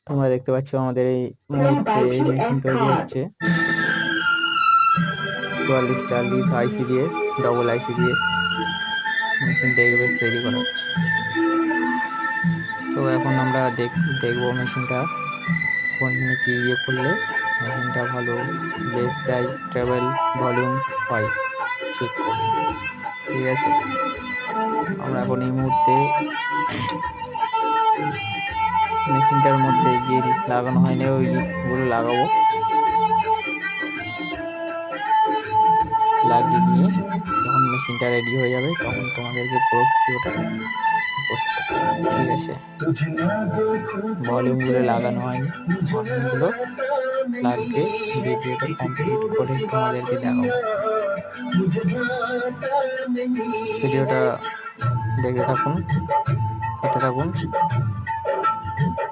তোমরা দেখতে পাচ্ছ আমাদের এই মুহূর্তে এই মেশিন তৈরি হচ্ছে 4440 আইসি দিয়ে, ডবল আইসি দিয়ে মেশিনটা এগবেস তৈরি করা হচ্ছে। তো এখন আমরা দেখবো মেশিনটা কোন কি করলে মেশিনটা ভালো বেস দেয়, ট্রাভেল ভলিউম হয়, চেক করবো। ঠিক আছে, আমরা এখন এই মুহূর্তে মেশিনটার মধ্যে গিল লাগানো হয়নি, ওইগুলো লাগাবো। লাগিয়ে নিয়ে যখন মেশিনটা রেডি হয়ে যাবে তখন তোমাদেরকে পুরো ভিডিওটা পোস্ট করতে হবে। ঠিক আছে, ভলিউমগুলো লাগানো হয়নি, ভলিউমগুলো লাগবে। ভিডিওটা কমপ্লিট করে তোমাদেরকে দেখাবো। ভিডিওটা দেখে থাকুন, সাথে থাকুন।